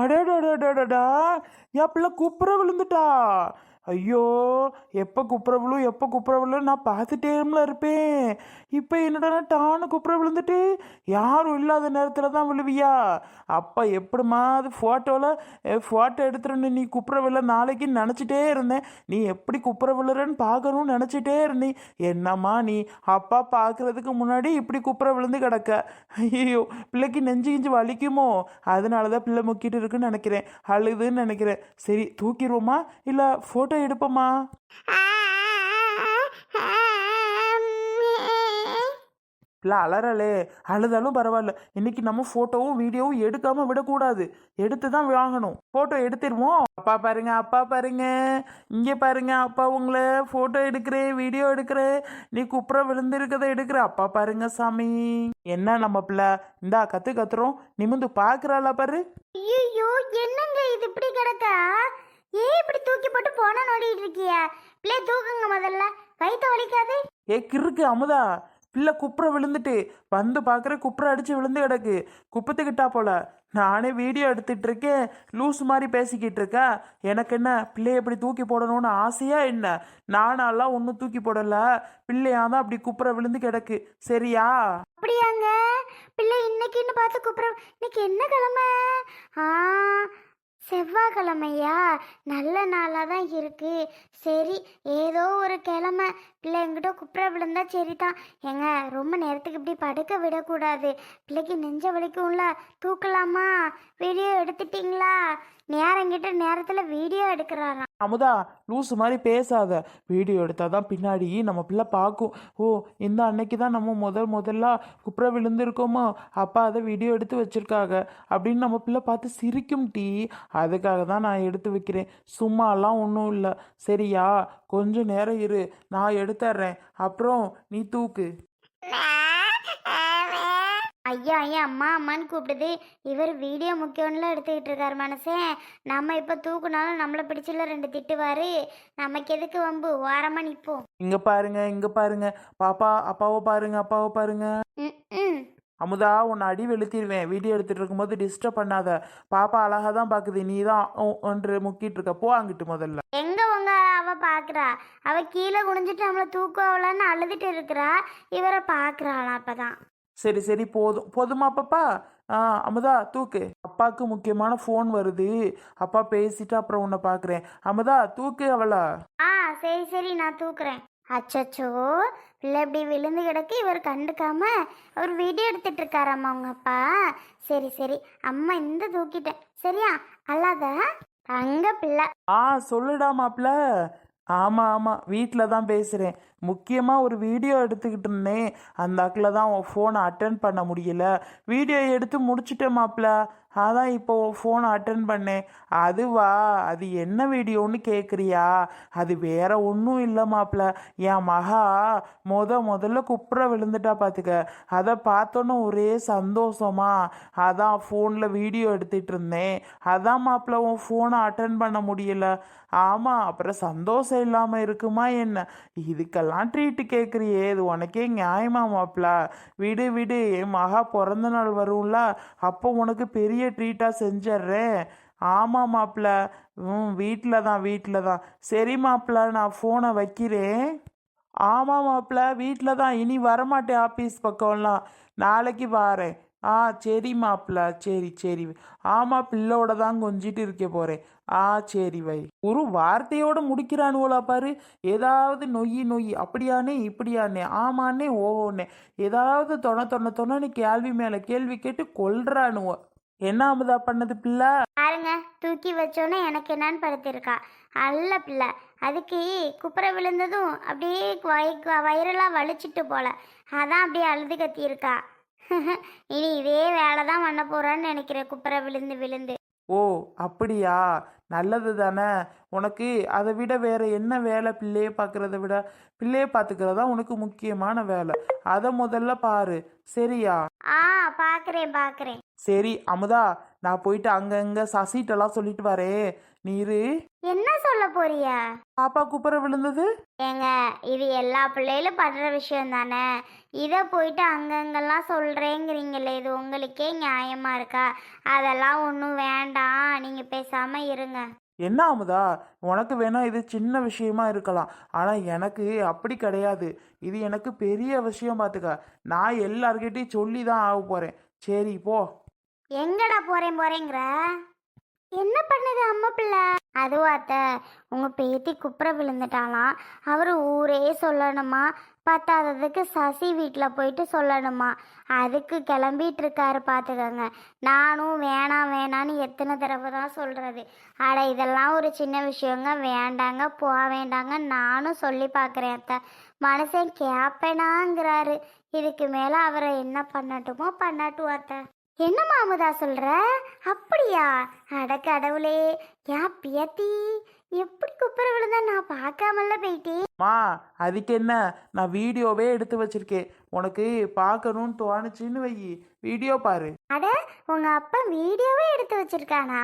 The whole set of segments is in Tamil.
அடடடடடா, என் பிள்ளை குப்புற விழுந்துட்டா. ஐயோ, எப்போ குப்புற விழும் நான் பார்த்துட்டேம்ல இருப்பேன். இப்போ என்னடா டானு குப்புற விழுந்துட்டு யாரும் இல்லாத நேரத்தில் தான் விழுவியா? அப்போ எப்படிம்மா அது ஃபோட்டோ எடுத்துருன்னு நீ குப்புற விழ நாளைக்கு நினச்சிட்டே இருந்தேன். நீ எப்படி குப்புற விழுறன்னு பார்க்கணும்னு நினச்சிட்டே இருந்தேன். என்னம்மா நீ அப்பா பார்க்கறதுக்கு முன்னாடி இப்படி குப்புற விழுந்து கிடக்க. ஐயோ, பிள்ளைக்கு நெஞ்சு கிஞ்சு வலிக்குமோ? அதனால தான் பிள்ளை முக்கிட்டு இருக்குன்னு நினைக்கிறேன், அழுதுன்னு நினைக்கிறேன். சரி தூக்கிடுவோமா இல்லை ஃபோட்டோ எடுப்போமா? இல்லை அலறலே, அழுதாலும் பரவாயில்ல. இன்னைக்கு நம்ம ஃபோட்டோவும் வீடியோவும் எடுக்காம விடக்கூடாது, எடுத்து தான் வாங்கணும். ஃபோட்டோ எடுத்துருவோம். அப்பா பாருங்க, இங்கே பாருங்க, அப்பா உங்களை ஃபோட்டோ எடுக்கிறேன், வீடியோ எடுக்கிறேன், நீ குப்புற விழுந்திருக்கதை எடுக்கிற. அப்பா பாருங்க சாமி. என்ன நம்ம பிள்ளை இந்தா கத்துறோம், நிமிந்து பார்க்குறாளா பாரு. ஐயோ, என்னங்க இது இப்படி கிடக்கா? ஏன் இப்படி தூக்கி போட்டு போன நோடிட்டு இருக்கிய? பிள்ளை தூக்குங்க முதல்ல, வயிற்று வலிக்காது. கிறுக்கு அமுதா, பிள்ளை குப்புற விழுந்துட்டு வந்து பார்க்குற குப்புற அடிச்சு விழுந்து கிடக்கு, குப்பத்துக்கிட்டா போல. நானே வீடியோ எடுத்துட்டு இருக்கேன், லூஸ் மாதிரி பேசிக்கிட்டு இருக்கேன். எனக்கு என்ன பிள்ளைய எப்படி தூக்கி போடணும்னு ஆசையா என்ன? நானெல்லாம் ஒன்றும் தூக்கி போடல, பிள்ளையாதான் அப்படி குப்புற விழுந்து கிடக்கு. சரியா? அப்படியாங்க? பிள்ளை இன்னைக்குன்னு பார்த்து குப்புற. இன்னைக்கு என்ன கிழமை? செவ்வாய்க்கிழமையா? நல்ல நாளாக தான் இருக்கு. சரி, ஏதோ ஒரு கிழமை பிள்ளை எங்கிட்ட குப்புற விழுந்தா சரி தான். ஏங்க, ரொம்ப நேரத்துக்கு இப்படி படுக்க விடக்கூடாது. பிள்ளைக்கு நெஞ்ச வலிக்கும்ல, தூக்கலாமா? வீடியோ எடுத்துட்டீங்களா? நேரங்கிட்ட நேரத்தில் வீடியோ எடுக்கிறாராம். அமுதா, லூஸ் மாதிரி பேசாத. வீடியோ எடுத்தாதான் பின்னாடி நம்ம பிள்ளை பார்க்கும். ஓ, இந்த அன்னைக்கு தான் நம்ம முதல்ல குப்புற விழுந்திருக்கோமோ, அப்பா அதை வீடியோ எடுத்து வச்சிருக்காங்க அப்படின்னு நம்ம பிள்ளை பார்த்து சிரிக்கும் டீ. அதுக்காக தான் நான் எடுத்து வைக்கிறேன், சும்மாலாம் ஒன்றும் இல்லை. சரியா? கொஞ்சம் நேரம் இரு, நான் எடுத்துட்றேன், அப்புறம் நீ தூக்கு. ஐயா அம்மா அம்மான்னு கூப்பிடுது. இவர் வீடியோ முக்கியம்ல எடுத்துக்கிட்டு இருக்காரு மனசே. நம்ம இப்போ தூக்குனாலும் நம்மளை பிடிச்சில 2 திட்டுவாரு. நமக்கு எதுக்கு வம்பு? ஓரமா நிற்போம். இங்க பாருங்க பாப்பா, அப்பாவை பாருங்க. அமுதா, உன்னை அடி வெளுத்திடுவேன். வீடியோ எடுத்துட்டு இருக்கும்போது டிஸ்டர்ப் பண்ணாத. பாப்பா அழகா தான் பார்க்குது, நீ தான் ஒன்று முக்கிட்டு இருக்க. போ அங்கிட்டு முதல்ல. எங்க அவ பாக்குறா? அவ கீழே குனிஞ்சிட்டு நம்மளை தூக்குவலான்னு அழுதுட்டு இருக்கிறா. இவரை பாக்குறாளாம் அப்பதான். சரி போதுமா பாப்பா? அமுதா தூக்கு. அப்பாவுக்கு முக்கியமான ஃபோன் வருது, அப்பா பேசிட்டு அப்புறம் உன்னை பார்க்குறேன். அமுதா தூக்கு அவளா. சரி நான் தூக்குறேன். அச்சச்சோ, பிள்ளை இப்படி விழுந்து கிடக்கு, இவர் கண்டுக்காம அவர் வீடியோ எடுத்துட்டு இருக்காராம்மா அவங்க அப்பா. சரி அம்மா இந்த தூக்கிட்டேன். சரியா? அல்லாத அங்க பிள்ளை. சொல்லுடா மாப்ள. ஆமாம் வீட்டில் தான் பேசுகிறேன். முக்கியமாக ஒரு வீடியோ எடுத்துக்கிட்டு இருந்தேன், அந்த அக்கில் தான் உன் ஃபோனை அட்டன் பண்ண முடியல. வீடியோ எடுத்து முடிச்சுட்டேன் மாப்ள, அதான் இப்போ ஃபோனை அட்டன் பண்ணேன். அதுவா? அது என்ன வீடியோன்னு கேட்குறியா? அது வேற ஒன்றும் இல்லை மாப்ள. என் மகா முதல்ல குப்புற விழுந்துட்டா பார்த்துக்க. அதை பார்த்தோன்னே ஒரே சந்தோஷமா, அதான் ஃபோனில் வீடியோ எடுத்துகிட்டு இருந்தேன். அதான் மாப்ள உன் ஃபோனை அட்டன் பண்ண முடியல. ஆமாம், அப்புறம் சந்தோஷம் இல்லாமல் இருக்குமா என்ன? இதுக்கெல்லாம் ட்ரீட்டு கேட்குறியே, இது உனக்கே நியாயமா மாப்ள? விடு, என் மகா பிறந்த நாள் வரும்ல, அப்போ உனக்கு பெரிய ட்ரீட்டாக செஞ்சிட்றேன். ஆமாம் மாப்ள. வீட்டில் தான். சரி மாப்ள, நான் ஃபோனை வைக்கிறேன். ஆமாம் மாப்ள, வீட்டில் தான். இனி வரமாட்டேன் ஆஃபீஸ் பக்கம்லாம், நாளைக்கு வாரேன். சரி மாப்ள, சரி. ஆமாம், பிள்ளோட தான் கொஞ்சிட்டு இருக்க போகிறேன். சரி வை. ஒரு வார்த்தையோட முடிக்கிறானுவோலா பாரு. ஏதாவது நொய் அப்படியானே இப்படியானே, ஆமாண்ணே ஓஹோண்ணே, ஏதாவது தொண கேள்வி மேலே கேள்வி கேட்டு கொல்றானுவோ. என்ன அமுதா பண்ணது பிள்ளை? பாருங்க, தூக்கி வச்சோன்னே எனக்கு என்னன்னு படுத்திருக்கா. அல்ல பிள்ளை, அதுக்கு குப்புற விழுந்ததும் அப்படியே வயிறெல்லாம் வலிச்சிட்டு போல, அதான் அப்படியே அழுது கத்தியிருக்கா. இனி இதே வேலை தான் பண்ண போறான்னு நினைக்கிறேன், குப்புற விழுந்து. ஓ அப்படியா? நல்லது தானே. உனக்கு அதை விட வேற என்ன வேலை? பிள்ளையை பார்க்கறத விட பிள்ளையை பார்த்துக்கிறதா உனக்கு முக்கியமான வேலை. அதை முதல்ல பாரு. சரியா? பார்க்குறேன். சரி அமுதா, நான் போயிட்டு அங்கங்க சசிட்டெல்லாம் சொல்லிட்டு வரேன், நீரு. என்ன சொல்ல போறியா? பாப்பா குப்புற விழுந்தது. ஏங்க, இது எல்லா பிள்ளைகளும் படுற விஷயம் தானே. இதை போயிட்டு அங்கங்கெல்லாம் சொல்கிறேங்கிறீங்களே, இது உங்களுக்கே நியாயமா இருக்கா? அதெல்லாம் ஒன்றும் வேண்டாம், நீங்கள் பேசாமல் இருங்க. என்ன அமுதா, உனக்கு வேணா இது சின்ன விஷயமா இருக்கலாம், ஆனால் எனக்கு அப்படி கிடையாது. இது எனக்கு பெரிய விஷயம் பார்த்துக்க. நான் எல்லார்கிட்டையும் சொல்லி தான் ஆக போகிறேன். சரி போ. எங்கடா போறேங்கிற? என்ன பண்ணுது அம்மா பிள்ளை? அதுவா அத்தை, உங்க பேத்தி குப்புற விழுந்துட்டாலாம். அவர் ஊரே சொல்லணுமா, பத்தாததுக்கு சசி வீட்டில் போயிட்டு சொல்லணுமா. அதுக்கு கிளம்பிட்டு இருக்காரு பார்த்துக்கோங்க. நானும் வேணாம் வேணான்னு எத்தனை தடவை தான் சொல்றது. அட இதெல்லாம் ஒரு சின்ன விஷயங்க, வேண்டாங்க போக வேண்டாங்க நானும் சொல்லி பார்க்குறேன் அத்தை. மனுஷன் கேப்பேனாங்கிறாரு. இதுக்கு மேலே அவரை என்ன பண்ணட்டுமோ பண்ணட்டும் அத்தை. என்ன மாமுதா சொல்ற? அப்படியா? அட கடவுளே, யா பியத்தி எப்படி குப்புற விழுந்தா நான் பார்க்காமல போயிட்டேன். மா, அதுக்கு என்ன, நான் வீடியோவே எடுத்து வச்சிருக்கேன். உனக்கு பார்க்கணும்னு தோணுச்சுன்னு வை, வீடியோ பாரு. அட, உங்க அப்பா வீடியோவே எடுத்து வச்சிருக்கானா?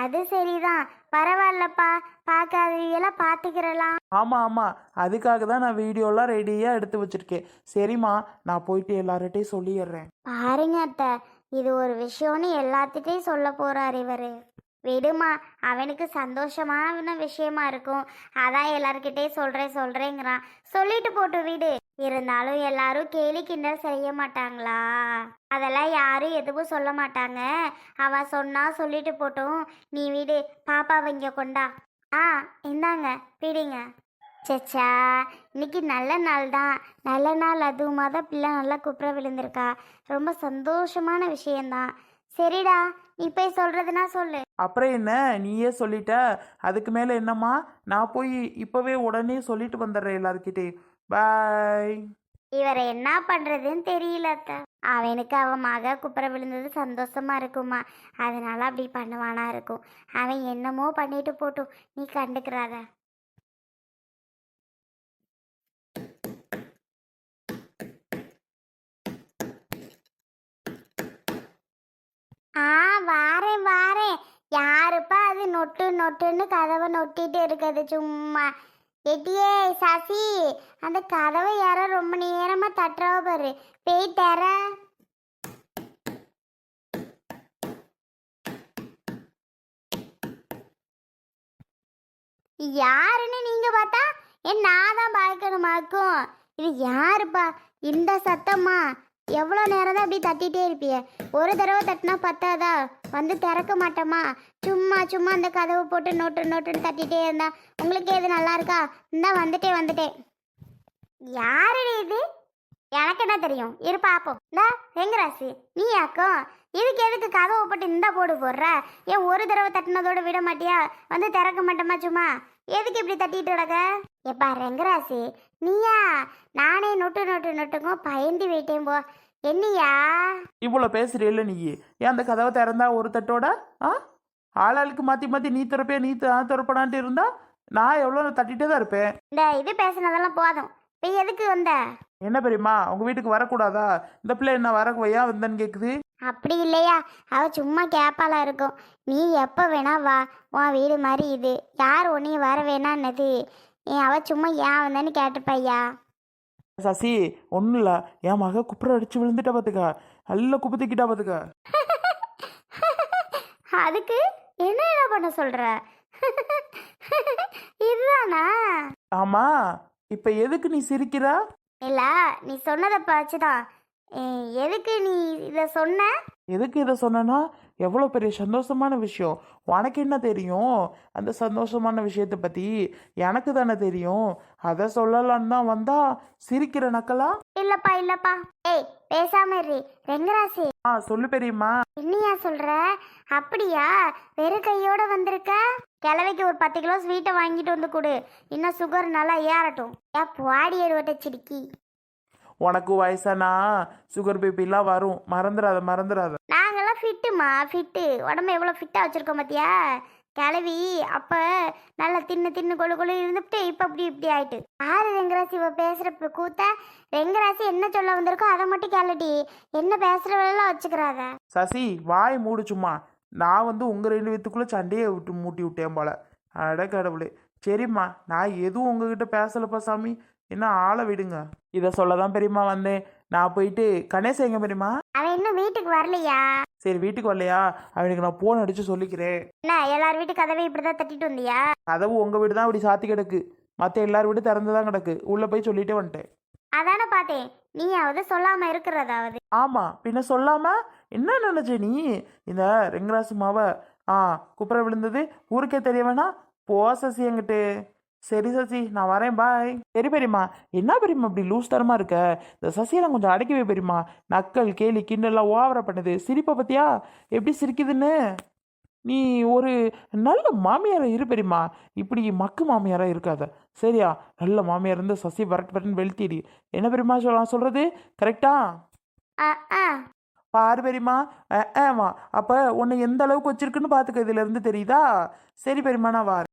அது சரிதான், பரவாயில்லப்பா, பார்க்காதவங்களாம் பார்த்துக்கிறலாம். ஆமாம் ஆமாம், அதுக்காக தான் நான் வீடியோலாம் ரெடியாக எடுத்து வச்சிருக்கேன். சரிம்மா, நான் போயிட்டு எல்லார்கிட்டையும் சொல்லிடுறேன். பாருங்க அத்தை, இது ஒரு விஷயம்னு எல்லாத்துட்டையும் சொல்ல போறாரு இவரு. விடுமா, அவனுக்கு சந்தோஷமான விஷயமா இருக்கும். அதான் எல்லார்கிட்டே சொல்றேங்கிறான். சொல்லிட்டு போட்டு விடு. இருந்தாலும் எல்லாரும் கேலி கிண்டல் செய்ய மாட்டாங்களா? அதெல்லாம் யாரும் எதுவும் சொல்ல மாட்டாங்க. அவன் சொன்னா சொல்லிட்டு போட்டும், நீ விடு. பாப்பாவை இங்க கொண்டா. இந்தாங்க பிடிங்க. சச்சா, இன்னைக்கு நல்ல நாள் தான். நல்ல நாள் அதுவுமா தான் பிள்ளை நல்லா குப்புற விழுந்திருக்கா. ரொம்ப சந்தோஷமான விஷயந்தான். சரிடா, நீ போய் சொல்றதுனா சொல்லு. அப்புறம் என்ன, நீயே சொல்லிட்ட, அதுக்கு மேலே என்னம்மா? நான் போய் இப்போவே உடனே சொல்லிட்டு வந்துடுறேன் எல்லார்கிட்டே. பாய். இவரை என்ன பண்றதுன்னு தெரியல அத்தை. அவனுக்கு அவன் மக குப்புற விழுந்தது சந்தோஷமா இருக்குமா, அதனால அப்படி பண்ணுவானா இருக்கும். அவன் என்னமோ பண்ணிட்டு போட்டும், நீ கண்டுக்கிறாத. வாரேன் வாரேன். யாருப்பா அது நொட்டு நொட்டுன்னு கதவை நொட்டிட்டு இருக்குது சும்மா? எட்டியே சசி, அந்த கதவை யாரோ ரொம்ப நேரமா தட்டுறவ பாரு, போய் தர. யாருன்னு நீங்க பார்த்தா நான் தான் பார்க்கணுமாக்கும். இது யாருப்பா? இந்த சத்தமா? எவ்வளோ நேரம் தான் அப்படி தட்டிகிட்டே இருப்பிய? ஒரு தடவை தட்டினா பத்தாதா? வந்து திறக்க மாட்டோமா? சும்மா சும்மா அந்த கதவை போட்டு நோட்டுன்னு தட்டிகிட்டே இருந்தா உங்களுக்கு எது நல்லா இருக்கா? இந்தா வந்துட்டேன். யாரு இது? எனக்கு என்ன தெரியும், இரு பாப்போம். இந்தா வெங்கராசி, நீ யாக்கும் எதுக்கு கதவை போட்டு இந்த போடுற? ஏன் ஒரு தடவை தட்டினதோட விட மாட்டியா? வந்து திறக்க மாட்டோமா? சும்மா எதுக்கு இப்படி தட்டிட்டு கிடக்க? எப்பா ரெங்கராசி, நீயா? நானே நொட்டுக்கும் பயந்து போயிட்டேன் போ. என்னையா இவ்வளோ பேசுறீல்ல நீ? ஏன் அந்த கதவை திறந்தா ஒரு தட்டோட ஆளாளுக்கு மாற்றி நீ திறப்பே நீ திறப்படான்ட்டு இருந்தா நான் எவ்வளோ தட்டிகிட்டே தான் இருப்பேன். இந்த இது பேசுனதெல்லாம் போதும். இப்போ எதுக்கு வந்த? என்ன பெரியம்மா, உங்க வீட்டுக்கு வரக்கூடாதா? இந்த பிள்ளை என்ன வரவையா வந்தேன்னு கேட்குது. அப்படி இல்லையா, அவ சும்மா கேப்பாலா இருக்கும். நீ எப்போ வேணா வா, உன் வீடு மாதிரி இது. யார் உன்னையும் வர வேணான்னது? அவ சும்மா ஏன் வந்தேன்னு கேட்டுப்பையா. சசி, ஒன்றும் இல்லை, என் மக குப்புற அடிச்சு விழுந்துட்டா பார்த்துக்க, நல்ல குப்பு தூக்கிட்டா பார்த்துக்க. அதுக்கு என்ன பண்ண சொல்ற? இதுதானா? ஆமா, இப்ப எதுக்கு நீ சிரிக்கிறா? இல்ல, நீ சொன்னதை வச்சுதான். எதுக்கு நீ இதை சொன்ன? எதுக்கு இதை சொன்னா, எவ்வளோ பெரிய சந்தோஷமான விஷயம். உனக்கு என்ன தெரியும் அந்த சந்தோஷமான விஷயத்தை பற்றி? எனக்கு தானே தெரியும். அதை சொல்லலான்னு தான் வந்தா சிரிக்கிற நக்கலா? இல்லப்பா. ஏய் பேசாம இரு ரெங்கராசி. சொல்லு பெரியம்மா. என்னையா சொல்ற? அப்படியா, வெறும் கையோட வந்திருக்க? கிழவைக்கு ஒரு 10 கிலோ ஸ்வீட்டை வாங்கிட்டு வந்து கொடு, இன்னும் சுகர் நல்லா ஏறட்டும். பாடி எடுவட்ட சிரிக்கி. உனக்கு வயசானா சுகர் பிபிலாம் வரும், மறந்துடாத. நாங்கெல்லாம் ஃபிட்டு, உடம்பு எவ்வளோ ஃபிட்டாக வச்சுருக்கோம் பார்த்தியா? கிளவி அப்போ நல்லா தின்னு கொழு இருந்துட்டு இப்போ இப்படி ஆயிட்டு. யாரு ரெங்கராசி இவ பேசுகிற கூத்த? ரெங்கராசி என்ன சொல்ல வந்திருக்கோ அதை மட்டும் கேளுடி, என்ன பேசுகிறவெல்லாம் வச்சுக்கிறாத. சசி, வாய் மூடு சும்மா. நான் உங்கள் 2 பேத்துக்குள்ளே சண்டையை மூட்டி விட்டேன் போல. அட கடவுளே. சரிம்மா, நான் எதுவும் உங்ககிட்ட பேசலப்பா சாமி. என்ன ஆளை விடுங்க. இதை சொல்ல தான் பெரியம்மா வந்தேன். நான் போயிட்டு கணேச எங்க பெரியம்மா? அவன் இன்னும் வீட்டுக்கு வரலையா? சரி, வீட்டுக்கு வரலையா? அவனுக்கு நான் போன் அடிச்சு சொல்லிக்கிறேன். என்ன எல்லார் வீட்டு கதவை இப்படிதான் தட்டிட்டு வந்தியா? கதவு உங்க வீடு தான் இப்படி சாத்தி கிடக்கு, மற்ற எல்லார் வீடு திறந்து தான் கிடக்கு. உள்ள போய் சொல்லிட்டே வந்துட்டேன். அதானே பார்த்தேன், நீயாவது சொல்லாம இருக்கிறதாவது. ஆமா, பின்ன சொல்லாம என்ன நினைச்ச நீ? இந்த ரெங்கராசு மாவ குப்புற விழுந்தது ஊருக்கே தெரிய வேணா? போ சசி என்கிட்ட. சரி சசி, நான் வரேன், பாய். சரி பெரியம்மா. என்ன பெரியம்மா இப்படி லூஸ் தரமா இருக்க? இந்த சசியெல்லாம் கொஞ்சம் அடக்கவே பெரியம்மா. நக்கல் கேலி கிண்டெல்லாம் ஓவரா பண்ணுது. சிரிப்பை பத்தியா எப்படி சிரிக்குதுன்னு? நீ ஒரு நல்ல மாமியாரா இரு பெரியம்மா. இப்படி மக்கு மாமியாரா இருக்காத, சரியா? நல்ல மாமியார் இருந்து சசி வரட்டுன்னு வெளுத்திடி. என்ன பெரியம்மா சொல்றது கரெக்டா? ஆ ஆ பாரு பெரியம்மா. ஆமா, அப்ப உன்னை எந்த அளவுக்கு வச்சிருக்குன்னு பாத்துக்க, இதுல இருந்து தெரியுதா? சரி பெரியம்மா, நான் வரேன்.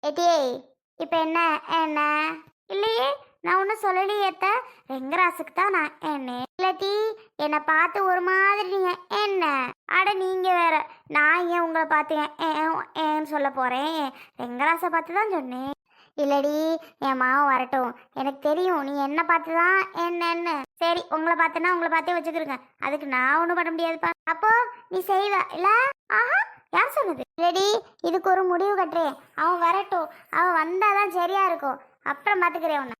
ஏட்டியே, இப்போ என்ன என்ன இல்லையே, நான் ஒன்றும் சொல்லலையே அத்த. ரெங்கராசுக்கு தான் நான் என்ன இல்லாட்டி என்னை பார்த்து ஒரு மாதிரி நீங்க என்ன? அட நீங்க வேற, நான் ஏன் உங்களை பார்த்து ஏன்னு சொல்ல போறேன்? ரெங்கராசை பார்த்து தான் சொன்னேன். இல்லடி, என் மாவன் வரட்டும், எனக்கு தெரியும் நீ என்ன பார்த்து தான் என்னன்னு. சரி, உங்களை பார்த்தனா உங்களை பார்த்தே வச்சுக்கிருங்க, அதுக்கு நான் ஒன்றும் பண்ண முடியாதுப்பா. அப்போ நீ செய்வ இல்ல? ஆஹா, யார் சொன்னது? ரெடி, இதுக்கு ஒரு முடிவு கட்டுறேன். அவன் வரட்டும், அவன் வந்தாதான் சரியா இருக்கும். அப்புறம் பார்த்துக்கிறேன் உன்னை.